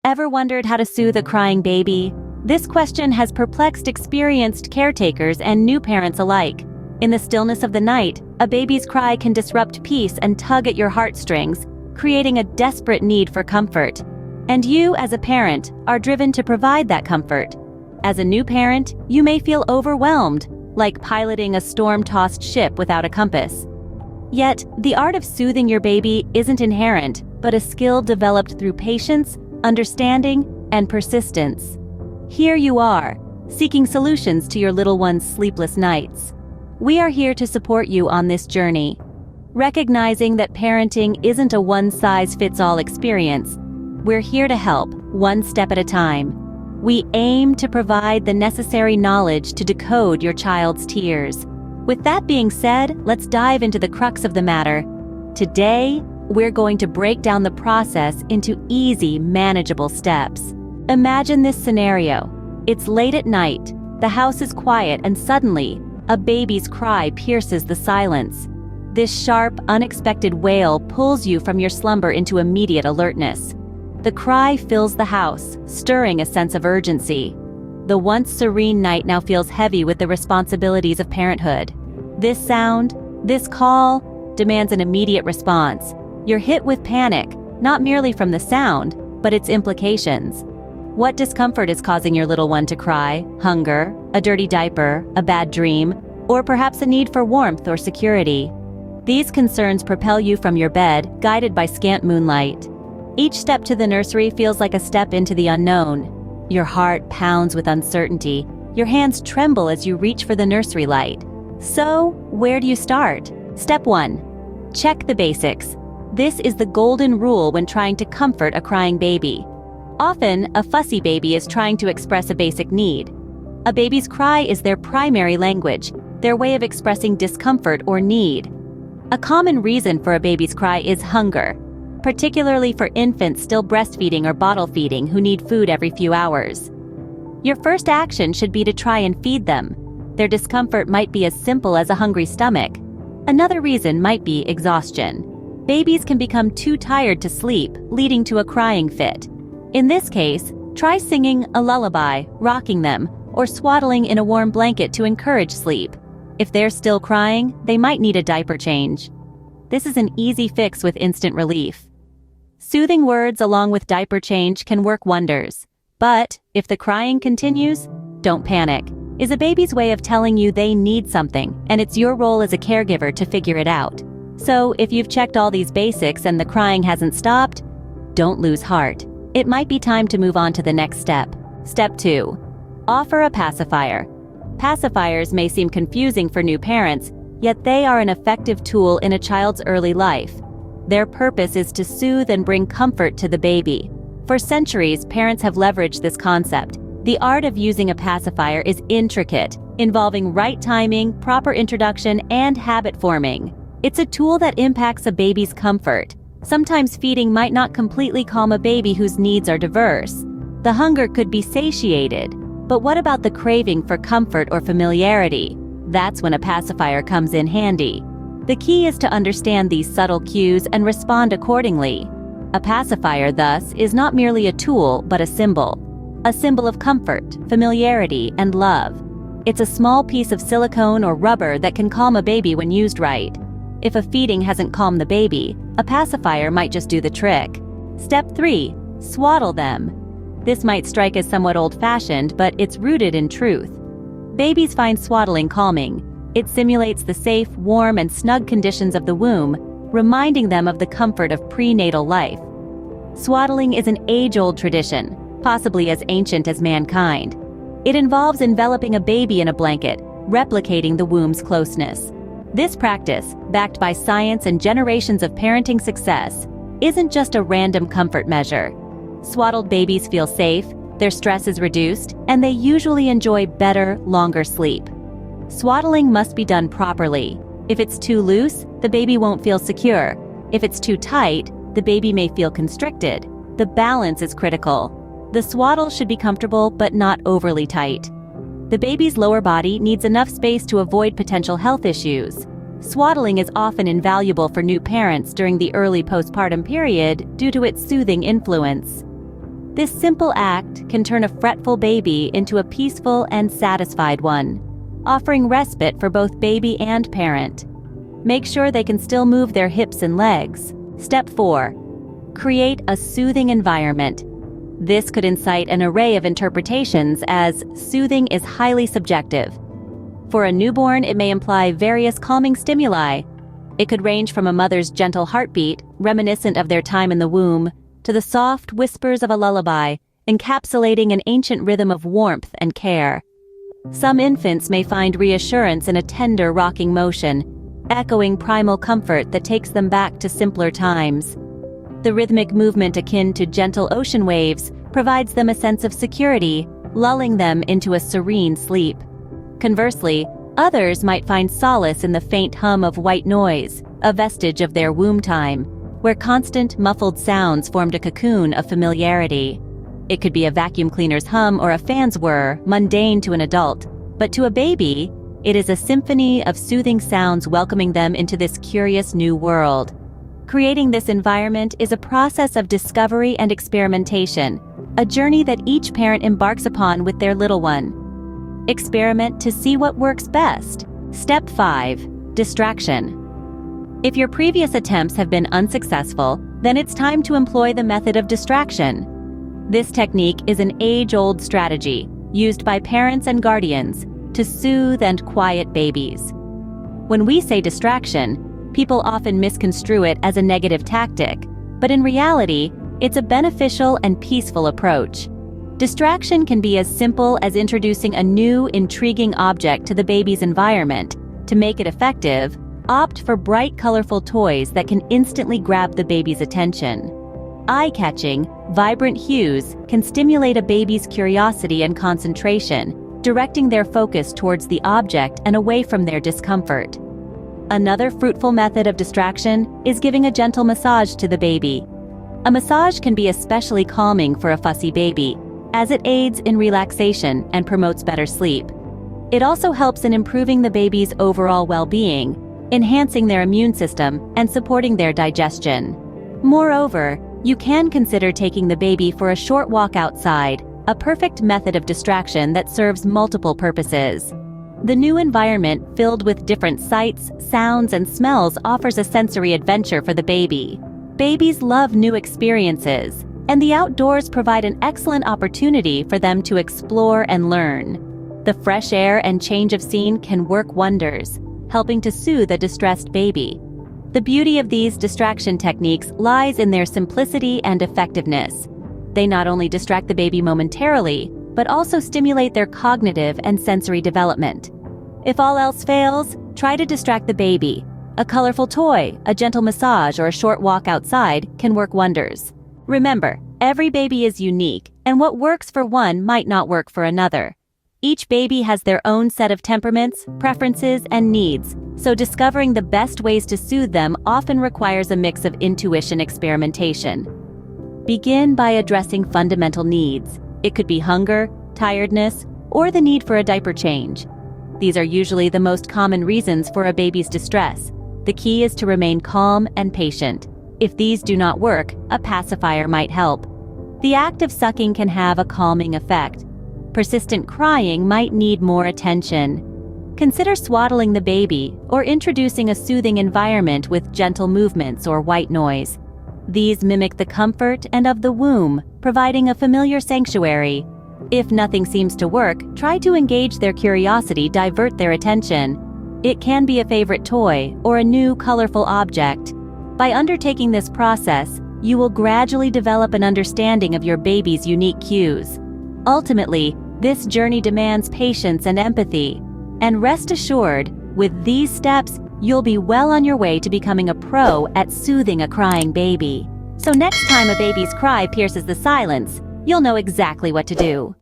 Ever wondered how to soothe a crying baby? This question has perplexed experienced caretakers and new parents alike. In the stillness of the night, a baby's cry can disrupt peace and tug at your heartstrings, creating a desperate need for comfort. And you, as a parent, are driven to provide that comfort. As a new parent, you may feel overwhelmed, like piloting a storm-tossed ship without a compass. Yet, the art of soothing your baby isn't inherent, but a skill developed through patience, understanding, and persistence. Here you are, seeking solutions to your little one's sleepless nights. We are here to support you on this journey. Recognizing that parenting isn't a one-size-fits-all experience, we're here to help, one step at a time. We aim to provide the necessary knowledge to decode your child's tears. With that being said, let's dive into the crux of the matter. Today, we're going to break down the process into easy, manageable steps. Imagine this scenario. It's late at night, the house is quiet, and suddenly, a baby's cry pierces the silence. This sharp, unexpected wail pulls you from your slumber into immediate alertness. The cry fills the house, stirring a sense of urgency. The once serene night now feels heavy with the responsibilities of parenthood. This sound, this call, demands an immediate response. You're hit with panic, not merely from the sound, but its implications. What discomfort is causing your little one to cry? Hunger, a dirty diaper, a bad dream, or perhaps a need for warmth or security? These concerns propel you from your bed, guided by scant moonlight. Each step to the nursery feels like a step into the unknown. Your heart pounds with uncertainty. Your hands tremble as you reach for the nursery light. So, where do you start? Step 1. Check the basics. This is the golden rule when trying to comfort a crying baby. Often, a fussy baby is trying to express a basic need. A baby's cry is their primary language, their way of expressing discomfort or need. A common reason for a baby's cry is hunger, particularly for infants still breastfeeding or bottle feeding who need food every few hours. Your first action should be to try and feed them. Their discomfort might be as simple as a hungry stomach. Another reason might be exhaustion. Babies can become too tired to sleep, leading to a crying fit. In this case, try singing a lullaby, rocking them, or swaddling in a warm blanket to encourage sleep. If they're still crying, they might need a diaper change. This is an easy fix with instant relief. Soothing words along with diaper change can work wonders. But if the crying continues, don't panic. It's a baby's way of telling you they need something, and it's your role as a caregiver to figure it out. So if you've checked all these basics and the crying hasn't stopped, don't lose heart. It might be time to move on to the next step. Step 2. Offer a pacifier. Pacifiers may seem confusing for new parents, yet they are an effective tool in a child's early life. Their purpose is to soothe and bring comfort to the baby. For centuries, parents have leveraged this concept. The art of using a pacifier is intricate, involving right timing, proper introduction, and habit forming. It's a tool that impacts a baby's comfort. Sometimes feeding might not completely calm a baby whose needs are diverse. The hunger could be satiated, but what about the craving for comfort or familiarity? That's when a pacifier comes in handy. The key is to understand these subtle cues and respond accordingly. A pacifier, thus, is not merely a tool, but a symbol. A symbol of comfort, familiarity, and love. It's a small piece of silicone or rubber that can calm a baby when used right. If a feeding hasn't calmed the baby, a pacifier might just do the trick. Step 3. Swaddle them. This might strike as somewhat old-fashioned, but it's rooted in truth. Babies find swaddling calming. It simulates the safe, warm, and snug conditions of the womb, reminding them of the comfort of prenatal life. Swaddling is an age-old tradition, possibly as ancient as mankind. It involves enveloping a baby in a blanket, replicating the womb's closeness. This practice, backed by science and generations of parenting success, isn't just a random comfort measure. Swaddled babies feel safe, their stress is reduced, and they usually enjoy better, longer sleep. Swaddling must be done properly. If it's too loose, the baby won't feel secure. If it's too tight, the baby may feel constricted. The balance is critical. The swaddle should be comfortable but not overly tight. The baby's lower body needs enough space to avoid potential health issues. Swaddling is often invaluable for new parents during the early postpartum period due to its soothing influence. This simple act can turn a fretful baby into a peaceful and satisfied one, offering respite for both baby and parent. Make sure they can still move their hips and legs. Step 4. Create a soothing environment. This could incite an array of interpretations, as soothing is highly subjective. For a newborn, it may imply various calming stimuli. It could range from a mother's gentle heartbeat, reminiscent of their time in the womb, to the soft whispers of a lullaby, encapsulating an ancient rhythm of warmth and care. Some infants may find reassurance in a tender rocking motion, echoing primal comfort that takes them back to simpler times. The rhythmic movement akin to gentle ocean waves provides them a sense of security, lulling them into a serene sleep. Conversely, others might find solace in the faint hum of white noise, a vestige of their womb time, where constant muffled sounds formed a cocoon of familiarity. It could be a vacuum cleaner's hum or a fan's whir, mundane to an adult, but to a baby, it is a symphony of soothing sounds welcoming them into this curious new world. Creating this environment is a process of discovery and experimentation, a journey that each parent embarks upon with their little one. Experiment to see what works best. Step 5. Distraction. If your previous attempts have been unsuccessful, then it's time to employ the method of distraction. This technique is an age-old strategy used by parents and guardians to soothe and quiet babies. When we say distraction, people often misconstrue it as a negative tactic, but in reality, it's a beneficial and peaceful approach. Distraction can be as simple as introducing a new, intriguing object to the baby's environment. To make it effective, opt for bright, colorful toys that can instantly grab the baby's attention. Eye-catching, vibrant hues can stimulate a baby's curiosity and concentration, directing their focus towards the object and away from their discomfort. Another fruitful method of distraction is giving a gentle massage to the baby. A massage can be especially calming for a fussy baby, as it aids in relaxation and promotes better sleep. It also helps in improving the baby's overall well-being, enhancing their immune system and supporting their digestion. Moreover, you can consider taking the baby for a short walk outside, a perfect method of distraction that serves multiple purposes. The new environment, filled with different sights, sounds, and smells, offers a sensory adventure for the baby. Babies love new experiences, and the outdoors provide an excellent opportunity for them to explore and learn. The fresh air and change of scene can work wonders, helping to soothe a distressed baby. The beauty of these distraction techniques lies in their simplicity and effectiveness. They not only distract the baby momentarily, but also stimulate their cognitive and sensory development. If all else fails, try to distract the baby. A colorful toy, a gentle massage, or a short walk outside can work wonders. Remember, every baby is unique, and what works for one might not work for another. Each baby has their own set of temperaments, preferences, and needs, so discovering the best ways to soothe them often requires a mix of intuition and experimentation. Begin by addressing fundamental needs. It could be hunger, tiredness, or the need for a diaper change. These are usually the most common reasons for a baby's distress. The key is to remain calm and patient. If these do not work, a pacifier might help. The act of sucking can have a calming effect. Persistent crying might need more attention. Consider swaddling the baby or introducing a soothing environment with gentle movements or white noise. These mimic the comfort and of the womb, providing a familiar sanctuary. If nothing seems to work, try to engage their curiosity, divert their attention. It can be a favorite toy or a new colorful object. By undertaking this process, you will gradually develop an understanding of your baby's unique cues. Ultimately, this journey demands patience and empathy. And rest assured, with these steps, you'll be well on your way to becoming a pro at soothing a crying baby. So next time a baby's cry pierces the silence, you'll know exactly what to do.